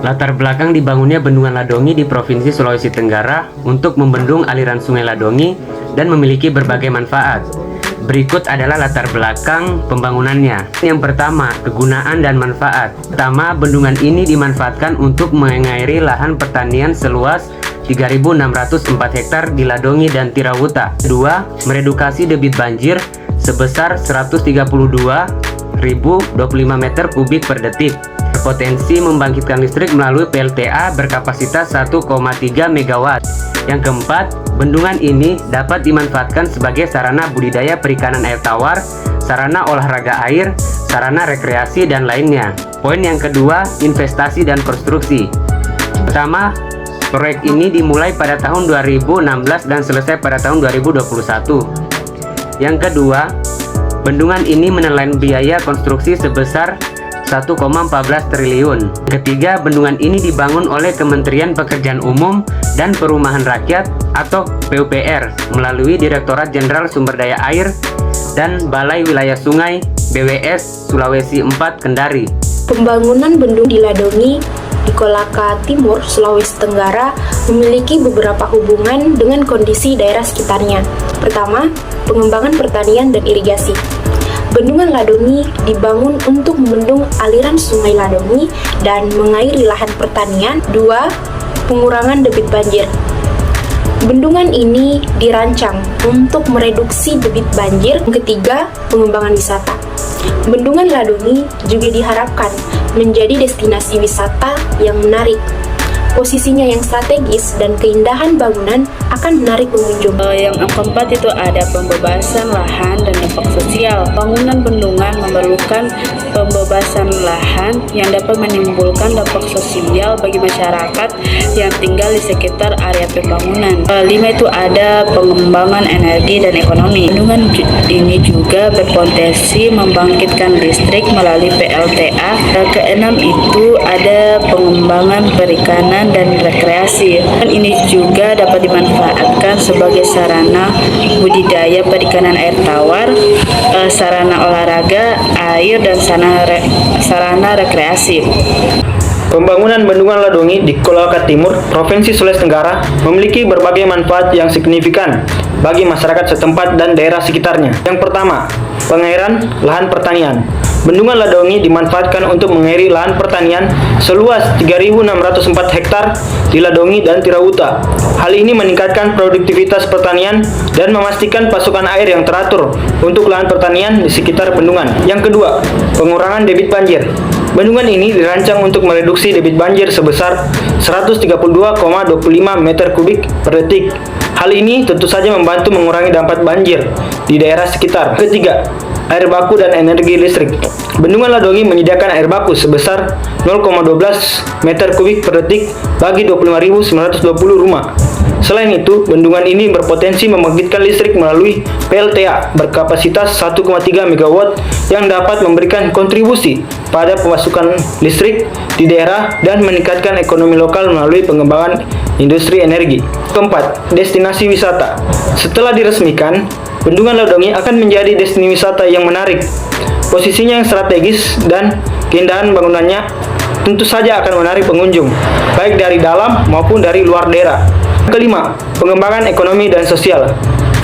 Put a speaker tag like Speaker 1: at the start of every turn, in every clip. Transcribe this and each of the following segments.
Speaker 1: Latar belakang dibangunnya Bendungan Ladongi di Provinsi Sulawesi Tenggara untuk membendung aliran Sungai Ladongi dan memiliki berbagai manfaat. Berikut adalah latar belakang pembangunannya. Yang pertama, kegunaan dan manfaat. Pertama, bendungan ini dimanfaatkan untuk mengairi lahan pertanian seluas 3.604 hektar di Ladongi dan Tirawuta. Kedua, meredukasi debit banjir sebesar 132.025 meter kubik per detik. Potensi membangkitkan listrik melalui PLTA berkapasitas 1,3 MW. Yang keempat, bendungan ini dapat dimanfaatkan sebagai sarana budidaya perikanan air tawar, sarana olahraga air, sarana rekreasi, dan lainnya. Poin yang kedua, investasi dan konstruksi. Pertama, proyek ini dimulai pada tahun 2016 dan selesai pada tahun 2021. Yang kedua, bendungan ini menelan biaya konstruksi sebesar 1,14 triliun. Ketiga, bendungan ini dibangun oleh Kementerian Pekerjaan Umum dan Perumahan Rakyat atau PUPR melalui Direktorat Jenderal Sumber Daya Air dan Balai Wilayah Sungai BWS Sulawesi 4 Kendari.
Speaker 2: Pembangunan bendung di Ladongi di Kolaka Timur, Sulawesi Tenggara memiliki beberapa hubungan dengan kondisi daerah sekitarnya. Pertama, pengembangan pertanian dan irigasi. Bendungan Ladongi dibangun untuk membendung aliran Sungai Ladongi dan mengairi lahan pertanian. Dua, pengurangan debit banjir. Bendungan ini dirancang untuk mereduksi debit banjir. Ketiga, pengembangan wisata. Bendungan Ladongi juga diharapkan menjadi destinasi wisata yang menarik. Posisinya yang strategis dan keindahan bangunan akan menarik pengunjung.
Speaker 3: Yang keempat itu ada pembebasan lahan dan dampak sosial. Bangunan bendungan memerlukan pembebasan lahan yang dapat menimbulkan dampak sosial bagi masyarakat yang tinggal di sekitar area pembangunan. Lima itu ada pengembangan energi dan ekonomi. Bendungan ini juga berpotensi membangkitkan listrik melalui PLTA. Keenam itu ada pengembangan perikanan dan rekreasi. Dan ini juga dapat dimanfaatkan sebagai sarana budidaya perikanan air tawar, sarana olahraga air, dan sarana rekreasi.
Speaker 4: Pembangunan Bendungan Ladongi di Kolaka Timur, Provinsi Sulawesi Tenggara memiliki berbagai manfaat yang signifikan bagi masyarakat setempat dan daerah sekitarnya. Yang pertama, pengairan lahan pertanian. Bendungan Ladongi dimanfaatkan untuk mengairi lahan pertanian seluas 3.604 hektar di Ladongi dan Tirawuta. Hal ini meningkatkan produktivitas pertanian dan memastikan pasokan air yang teratur untuk lahan pertanian di sekitar bendungan. Yang kedua, pengurangan debit banjir. Bendungan ini dirancang untuk mereduksi debit banjir sebesar 132,25 meter kubik per detik. Hal ini tentu saja membantu mengurangi dampak banjir di daerah sekitar. Ketiga, air baku dan energi listrik. Bendungan Ladongi menyediakan air baku sebesar 0,12 meter kubik per detik bagi 25.920 rumah. Selain itu, bendungan ini berpotensi membangkitkan listrik melalui PLTA berkapasitas 1,3 MW yang dapat memberikan kontribusi pada pemasukan listrik di daerah dan meningkatkan ekonomi lokal melalui pengembangan industri energi. Keempat, destinasi wisata. Setelah diresmikan, Bendungan Ladongi akan menjadi destinasi wisata yang menarik. Posisinya yang strategis dan keindahan bangunannya tentu saja akan menarik pengunjung, baik dari dalam maupun dari luar daerah. Kelima, pengembangan ekonomi dan sosial.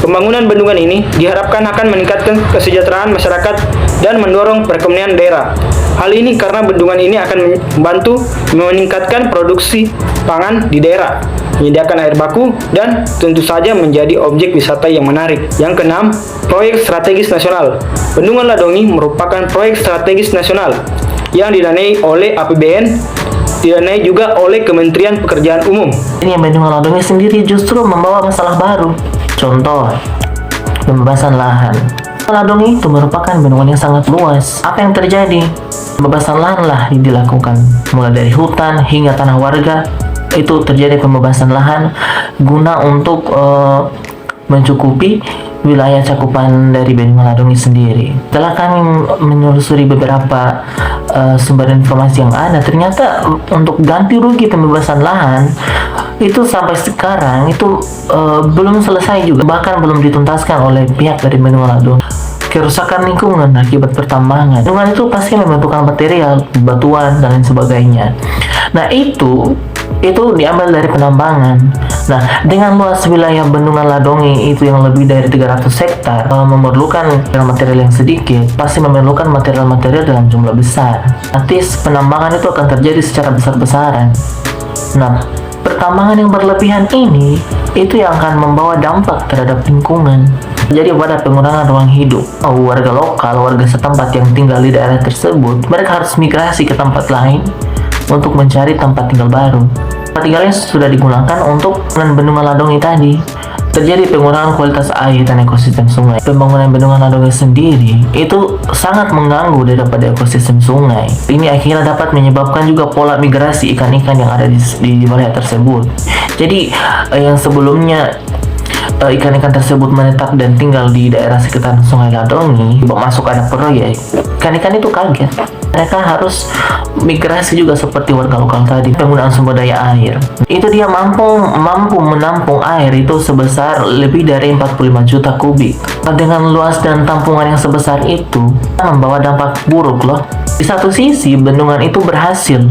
Speaker 4: Pembangunan bendungan ini diharapkan akan meningkatkan kesejahteraan masyarakat dan mendorong perekonomian daerah. Hal ini karena bendungan ini akan membantu meningkatkan produksi pangan di daerah, menyediakan air baku, dan tentu saja menjadi objek wisata yang menarik. Yang keenam, proyek strategis nasional. Bendungan Ladongi merupakan proyek strategis nasional yang didanai oleh APBN, didanai juga oleh Kementerian Pekerjaan Umum.
Speaker 5: Ini Bendungan Ladongi sendiri justru membawa masalah baru. Contoh, pembebasan lahan. Ladongi itu merupakan bendungan yang sangat luas. Apa yang terjadi? Pembebasan lahan lah dilakukan, mulai dari hutan hingga tanah warga. Itu terjadi pembebasan lahan guna untuk mencukupi wilayah cakupan dari Bendungan Ladongi sendiri. Setelah kami menelusuri beberapa sumber informasi yang ada, ternyata untuk ganti rugi pembebasan lahan itu sampai sekarang itu belum selesai juga, bahkan belum dituntaskan oleh pihak dari Bendungan Ladongi. Kerusakan lingkungan akibat pertambangan. Bendungan itu pasti membutuhkan material, batuan, dan lain sebagainya. Nah, itu diambil dari penambangan. Nah, dengan luas wilayah Bendungan Ladongi itu yang lebih dari 300 hektar, memerlukan material yang sedikit, pasti memerlukan material-material dalam jumlah besar. Nanti penambangan itu akan terjadi secara besar-besaran. Nah, pertambangan yang berlebihan ini itu yang akan membawa dampak terhadap lingkungan. Jadi pada pengurangan ruang hidup, warga lokal, warga setempat yang tinggal di daerah tersebut, mereka harus migrasi ke tempat lain untuk mencari tempat tinggal baru. Tempat tinggalnya sudah digunakan untuk Bendungan Ladongi tadi. Terjadi pengurangan kualitas air dan ekosistem sungai. Pembangunan Bendungan Ladongi sendiri itu sangat mengganggu daripada ekosistem sungai. Ini akhirnya dapat menyebabkan juga pola migrasi ikan-ikan yang ada di wilayah tersebut. Jadi yang sebelumnya ikan-ikan tersebut menetap dan tinggal di daerah sekitar Sungai Ladongi, masuk ada proyek, ikan-ikan itu kaget. Mereka harus migrasi juga seperti warga lokal tadi. Penggunaan sumber daya air itu dia mampu menampung air itu sebesar lebih dari 45 juta kubik. Dengan luas dan tampungan yang sebesar itu membawa dampak buruk loh. Di satu sisi bendungan itu berhasil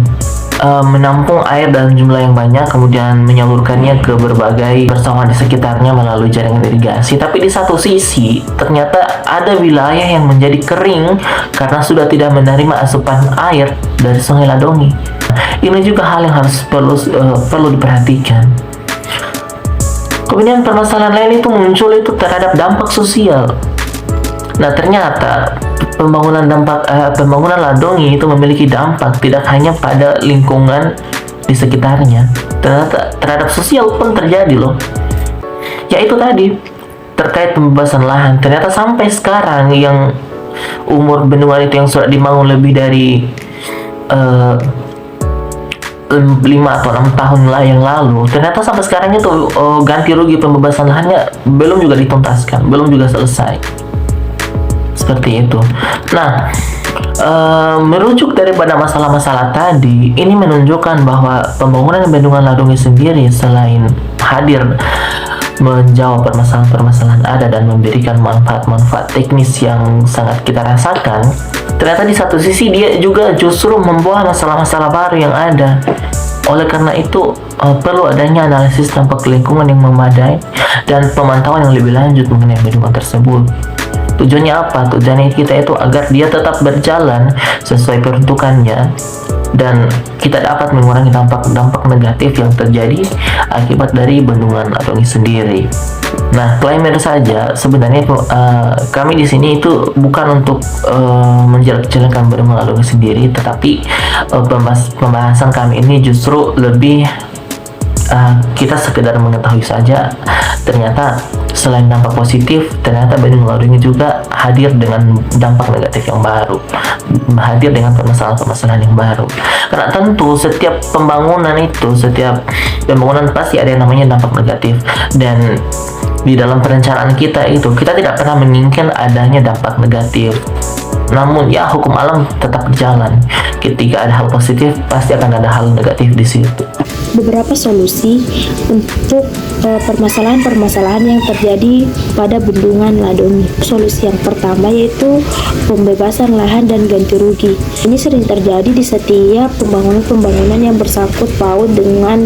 Speaker 5: menampung air dalam jumlah yang banyak, kemudian menyalurkannya ke berbagai persawahan di sekitarnya melalui jaringan irigasi. Tapi di satu sisi ternyata ada wilayah yang menjadi kering karena sudah tidak menerima asupan air dari Sungai Ladongi. Ini juga hal yang harus perlu diperhatikan. Kemudian permasalahan lain itu muncul itu terhadap dampak sosial. Nah, ternyata pembangunan Ladongi itu memiliki dampak tidak hanya pada lingkungan di sekitarnya, terhadap sosial pun terjadi loh. Yaitu tadi terkait pembebasan lahan. Ternyata sampai sekarang yang umur bendungan itu yang sudah dibangun lebih dari 5 atau 6 tahun yang lalu, ternyata sampai sekarang itu ganti rugi pembebasan lahannya belum juga dituntaskan, belum juga selesai. Seperti itu. Nah, merujuk daripada masalah-masalah tadi, ini menunjukkan bahwa pembangunan Bendungan Ladongi sendiri selain hadir menjawab permasalahan-permasalahan ada dan memberikan manfaat-manfaat teknis yang sangat kita rasakan, ternyata di satu sisi dia juga justru membawa masalah-masalah baru yang ada. Oleh karena itu, perlu adanya analisis dampak lingkungan yang memadai dan pemantauan yang lebih lanjut mengenai bendungan tersebut. Tujuannya apa? Tujuannya kita itu agar dia tetap berjalan sesuai peruntukannya dan kita dapat mengurangi dampak negatif yang terjadi akibat dari Bendungan Ladongi sendiri. Nah, disclaimer saja, sebenarnya kami di sini itu bukan untuk menjelek-jelekan Bendungan Ladongi sendiri, tetapi pembahasan kami ini justru lebih kita sekedar mengetahui saja. Ternyata selain dampak positif, ternyata Bendungan Ladongi juga hadir dengan dampak negatif yang baru, hadir dengan permasalahan-permasalahan yang baru. Karena tentu setiap pembangunan pasti ada yang namanya dampak negatif, dan di dalam perencanaan kita itu kita tidak pernah menginginkan adanya dampak negatif. Namun ya hukum alam tetap berjalan. Ketika ada hal positif, pasti akan ada hal negatif di situ.
Speaker 2: Beberapa solusi untuk permasalahan-permasalahan yang terjadi pada Bendungan Ladongi. Solusi yang pertama yaitu pembebasan lahan dan ganti rugi. Ini sering terjadi di setiap pembangunan yang bersangkut paut dengan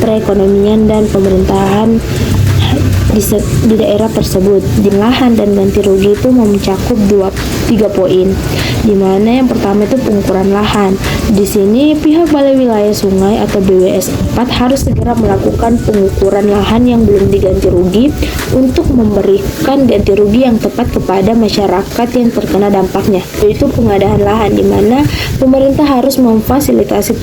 Speaker 2: perekonomian dan pemerintahan di daerah tersebut. Di lahan dan ganti rugi itu mencakup 3 poin, di mana yang pertama itu pengukuran lahan. Di sini pihak Balai Wilayah Sungai atau BWS 4 harus segera melakukan pengukuran lahan yang belum diganti rugi untuk memberikan ganti rugi yang tepat kepada masyarakat yang terkena dampaknya, yaitu pengadaan lahan, di mana pemerintah harus memfasilitasi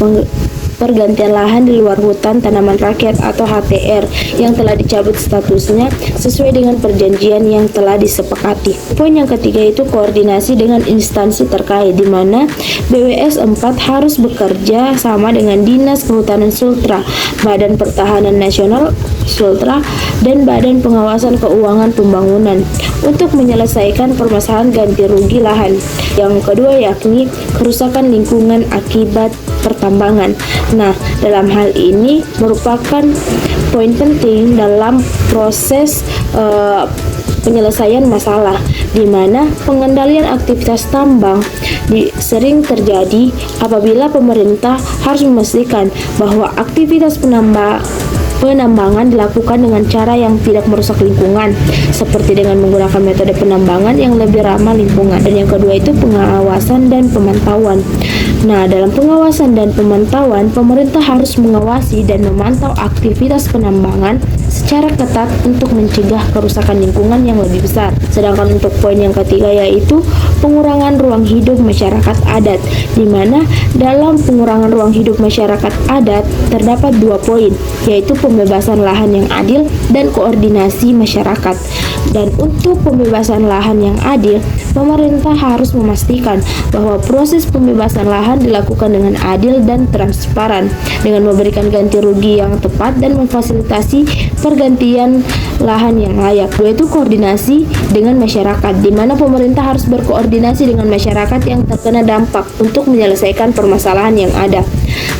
Speaker 2: pergantian lahan di luar hutan tanaman rakyat atau HTR yang telah dicabut statusnya sesuai dengan perjanjian yang telah disepakati. Poin yang ketiga itu koordinasi dengan instansi terkait, di mana BWS 4 harus bekerja sama dengan Dinas Kehutanan Sultra, Badan Pertahanan Nasional Sultra, dan Badan Pengawasan Keuangan Pembangunan untuk menyelesaikan permasalahan ganti rugi lahan. Yang kedua yakni kerusakan lingkungan akibat pertambangan. Nah, dalam hal ini merupakan poin penting dalam proses penyelesaian masalah, di mana pengendalian aktivitas tambang sering terjadi apabila pemerintah harus memastikan bahwa aktivitas penambangan dilakukan dengan cara yang tidak merusak lingkungan, seperti dengan menggunakan metode penambangan yang lebih ramah lingkungan. Dan yang kedua itu pengawasan dan pemantauan. Nah, dalam pengawasan dan pemantauan, pemerintah harus mengawasi dan memantau aktivitas penambangan secara ketat untuk mencegah kerusakan lingkungan yang lebih besar. Sedangkan untuk poin yang ketiga yaitu pengurangan ruang hidup masyarakat adat, di mana dalam pengurangan ruang hidup masyarakat adat terdapat 2 poin, yaitu pembebasan lahan yang adil dan koordinasi masyarakat. Dan untuk pembebasan lahan yang adil, pemerintah harus memastikan bahwa proses pembebasan lahan dilakukan dengan adil dan transparan, dengan memberikan ganti rugi yang tepat dan memfasilitasi pergantian lahan yang layak. Yaitu koordinasi dengan masyarakat, di mana pemerintah harus berkoordinasi dengan masyarakat yang terkena dampak untuk menyelesaikan permasalahan yang ada,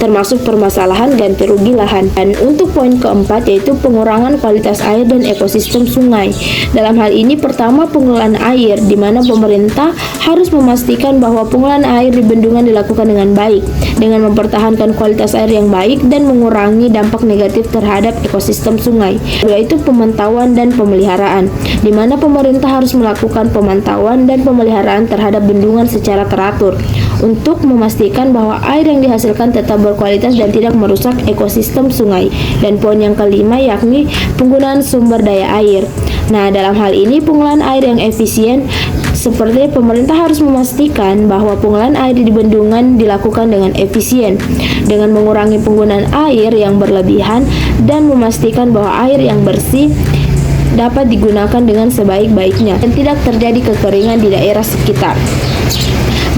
Speaker 2: termasuk permasalahan ganti rugi lahan. Dan untuk poin keempat yaitu pengurangan kualitas air dan ekosistem sungai. Dalam hal ini pertama pengelolaan air, di mana pemerintah harus memastikan bahwa pengelolaan air di bendungan dilakukan dengan baik, dengan mempertahankan kualitas air yang baik dan mengurangi dampak negatif terhadap ekosistem sungai. Yaitu pemantauan dan pemeliharaan, di mana pemerintah harus melakukan pemantauan dan pemeliharaan terhadap bendungan secara teratur untuk memastikan bahwa air yang dihasilkan tetap berkualitas dan tidak merusak ekosistem sungai. Dan poin yang kelima yakni penggunaan sumber daya air. Nah, dalam hal ini pengelolaan air yang efisien, seperti pemerintah harus memastikan bahwa pengelolaan air di bendungan dilakukan dengan efisien, dengan mengurangi penggunaan air yang berlebihan dan memastikan bahwa air yang bersih dapat digunakan dengan sebaik-baiknya dan tidak terjadi kekeringan di daerah sekitar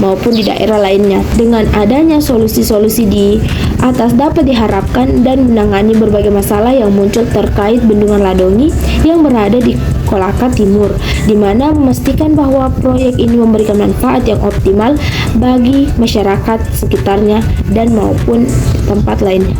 Speaker 2: maupun di daerah lainnya. Dengan adanya solusi-solusi di atas dapat diharapkan dan menangani berbagai masalah yang muncul terkait Bendungan Ladongi yang berada di Kolaka Timur, di mana memastikan bahwa proyek ini memberikan manfaat yang optimal bagi masyarakat sekitarnya dan maupun tempat lainnya.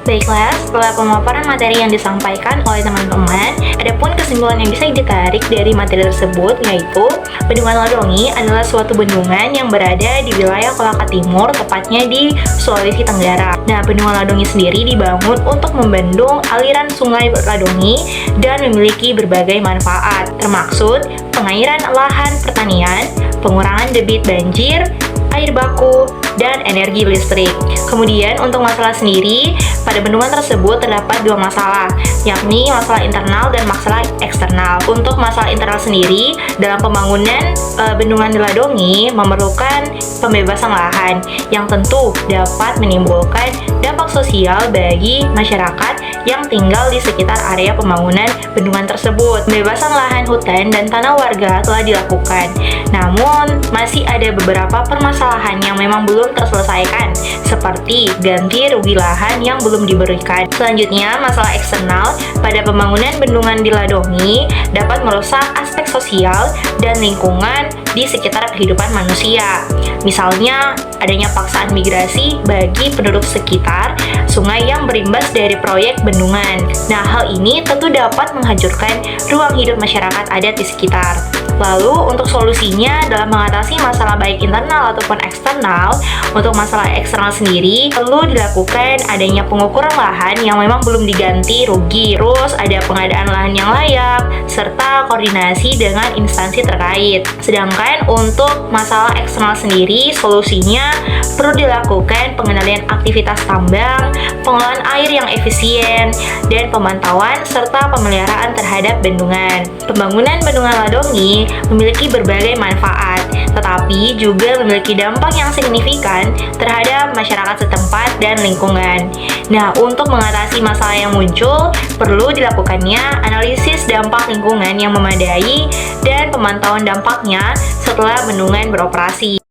Speaker 6: Baiklah, setelah pemaparan materi yang disampaikan oleh teman-teman, adapun kesimpulan yang bisa ditarik dari materi tersebut yaitu Bendungan Ladongi adalah suatu bendungan yang berada di wilayah Kolaka Timur, tepatnya di Sulawesi Tenggara. Nah, Bendungan Ladongi sendiri dibangun untuk membendung aliran sungai Ladongi dan memiliki berbagai manfaat, termaksud pengairan lahan pertanian, pengurangan debit banjir, air baku, dan energi listrik. Kemudian untuk masalah sendiri, pada bendungan tersebut terdapat 2 masalah, yakni masalah internal dan masalah eksternal. Untuk masalah internal sendiri, dalam pembangunan Bendungan Ladongi memerlukan pembebasan lahan yang tentu dapat menimbulkan dampak sosial bagi masyarakat yang tinggal di sekitar area pembangunan bendungan tersebut. Pembebasan lahan hutan dan tanah warga telah dilakukan, namun masih ada beberapa permasalahan yang memang belum terselesaikan, seperti ganti rugi lahan yang belum diberikan. Selanjutnya, masalah eksternal pada pembangunan bendungan di Ladongi dapat merusak aspek sosial dan lingkungan di sekitar kehidupan manusia. Misalnya, adanya paksaan migrasi bagi penduduk sekitar sungai yang berimbas dari proyek bendungan. Nah, hal ini tentu dapat menghancurkan ruang hidup masyarakat adat di sekitar. Lalu, untuk solusinya dalam mengatasi masalah baik internal ataupun eksternal, untuk masalah eksternal sendiri perlu dilakukan adanya pengukuran lahan yang memang belum diganti rugi, terus ada pengadaan lahan yang layak, serta koordinasi dengan instansi terkait. Sedangkan untuk masalah eksternal sendiri, solusinya perlu dilakukan pengendalian aktivitas tambang, pengelolaan air yang efisien, dan pemantauan serta pemeliharaan terhadap bendungan. Pembangunan Bendungan Ladongi memiliki berbagai manfaat, tetapi juga memiliki dampak yang signifikan terhadap masyarakat setempat dan lingkungan. Nah, untuk mengatasi masalah yang muncul, perlu dilakukannya analisis dampak lingkungan yang memadai dan pemantauan dampaknya setelah bendungan beroperasi.